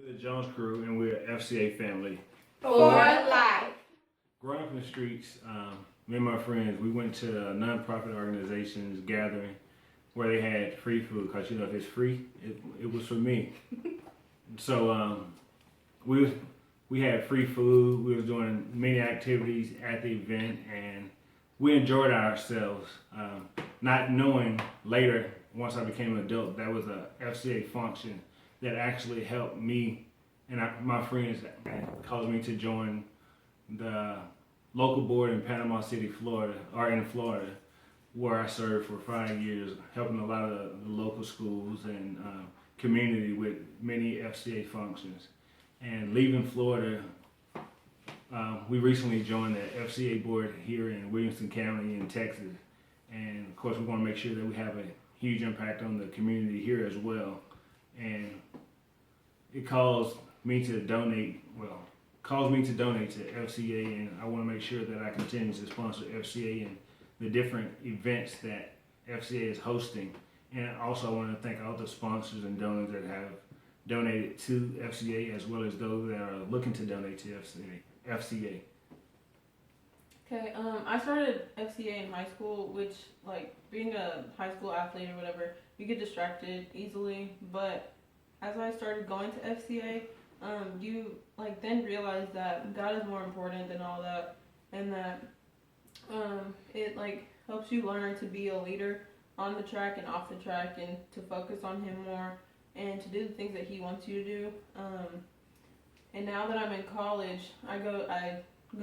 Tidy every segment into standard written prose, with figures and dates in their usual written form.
We're the Jones crew, and we're an FCA family. For life. Growing up in the streets, me and my friends, we went to a nonprofit organizations gathering where they had free food. Cause if it's free, it was for me. So we was, we had free food. We was doing many activities at the event, and we enjoyed ourselves. Not knowing later, once I became an adult, that was a FCA function that actually helped me and my friends that caused me to join the local board in Panama City, Florida, or in Florida, where I served for 5 years, helping a lot of the local schools and community with many FCA functions. And leaving Florida, we recently joined the FCA board here in Williamson County in Texas. And of course, we want to make sure that we have a huge impact on the community here as well. And it caused me to donate, to FCA, and I want to make sure that I continue to sponsor FCA and the different events that FCA is hosting. And also I want to thank all the sponsors and donors that have donated to FCA, as well as those that are looking to donate to FCA. Okay, I started FCA in high school, which, like, being a high school athlete or whatever, you get distracted easily. But as I started going to FCA, you, like, then realize that God is more important than all that, and that it, like, helps you learn to be a leader on the track and off the track, and to focus on Him more, and to do the things that He wants you to do. And now that I'm in college, I go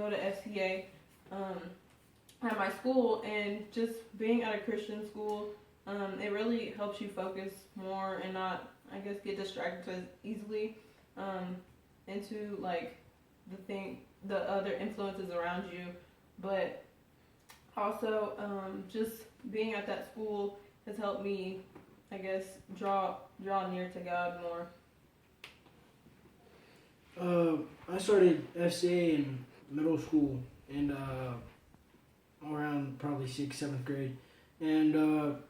to FCA at my school, and just being at a Christian school, it really helps you focus more and not, I guess, get distracted as easily into, like, the other influences around you. But also, just being at that school has helped me, I guess, draw near to God more. I started FCA in middle school, and around probably 6th, 7th grade. And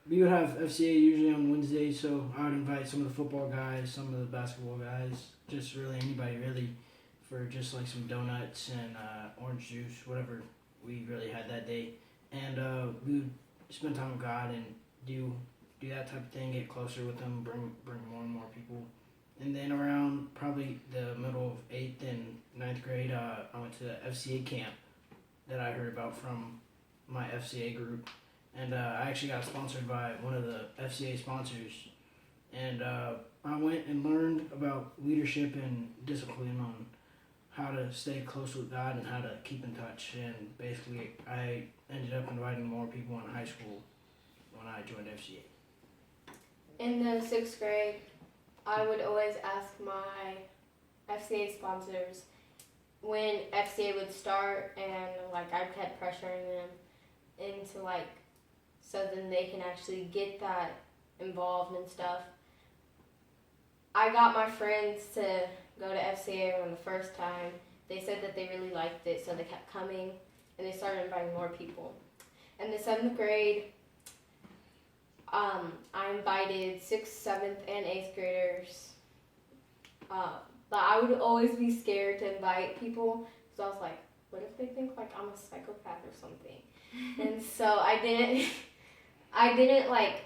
we would have FCA usually on Wednesdays, so I would invite some of the football guys, some of the basketball guys, just really anybody really, for just like some donuts and orange juice, whatever we really had that day. And we would spend time with God and do that type of thing, get closer with them, bring more and more people. And then around probably the middle of 8th and 9th grade, I went to the FCA camp that I heard about from my FCA group. And I actually got sponsored by one of the FCA sponsors. And I went and learned about leadership and discipline on how to stay close with God and how to keep in touch. And basically, I ended up inviting more people in high school when I joined FCA. In the 6th grade, I would always ask my FCA sponsors when FCA would start, and like I kept pressuring them into like, so then they can actually get that involved and stuff. I got my friends to go to FCA on the first time. They said that they really liked it, so they kept coming, and they started inviting more people. In the 7th grade, I invited 6th, 7th, and 8th graders. But I would always be scared to invite people, so I was like, what if they think like I'm a psychopath or something? And so I didn't like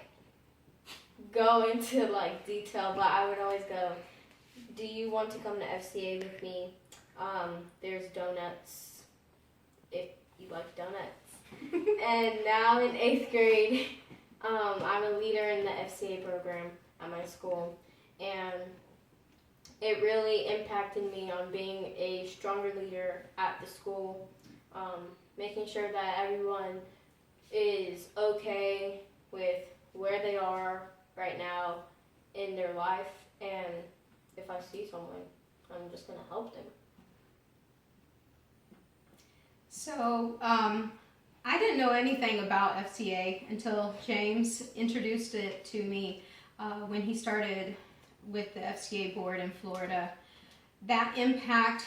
go into like detail, but I would always go, do you want to come to FCA with me? There's donuts if you like donuts. And now in 8th grade, I'm a leader in the FCA program at my school, and it really impacted me on being a stronger leader at the school, making sure that everyone is okay with where they are right now in their life, and if I see someone, I'm just going to help them. So, I didn't know anything about FCA until James introduced it to me when he started with the FCA board in Florida. That impact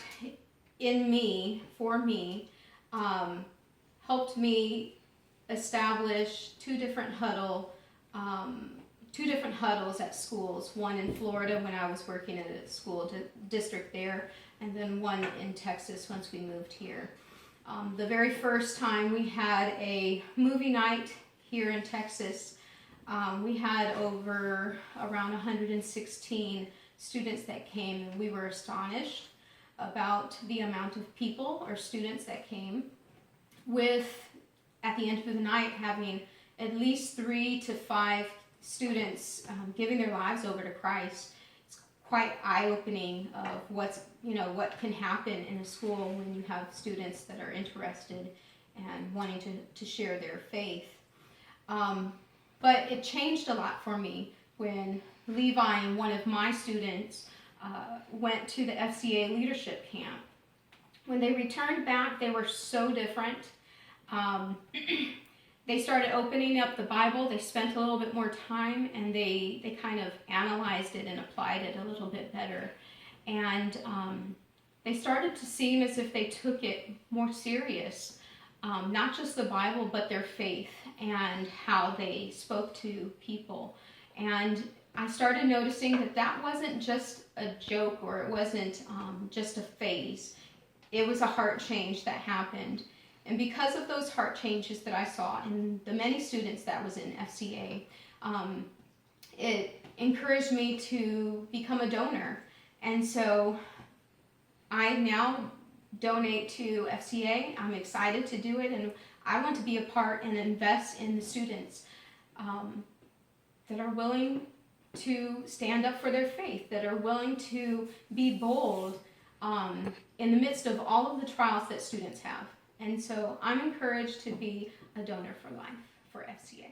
in me, for me, helped me establish 2 different huddle two different huddles at schools, one in Florida when I was working at a school district there, and then one in Texas once we moved here. The very first time we had a movie night here in Texas, we had around 116 students that came, and we were astonished about the amount of people or students that came, with, at the end of the night, having at least 3 to 5 students giving their lives over to Christ. It's quite eye-opening of what can happen in a school when you have students that are interested and wanting to share their faith. But it changed a lot for me when Levi and one of my students went to the FCA leadership camp. When they returned back, they were so different. They started opening up the Bible. They spent a little bit more time, and they kind of analyzed it and applied it a little bit better. And they started to seem as if they took it more serious, not just the Bible, but their faith and how they spoke to people. And I started noticing that wasn't just a joke, or it wasn't just a phase. It was a heart change that happened. And because of those heart changes that I saw in the many students that was in FCA, it encouraged me to become a donor. And so I now donate to FCA. I'm excited to do it, and I want to be a part and invest in the students that are willing to stand up for their faith, that are willing to be bold in the midst of all of the trials that students have. And so I'm encouraged to be a donor for life for FCA.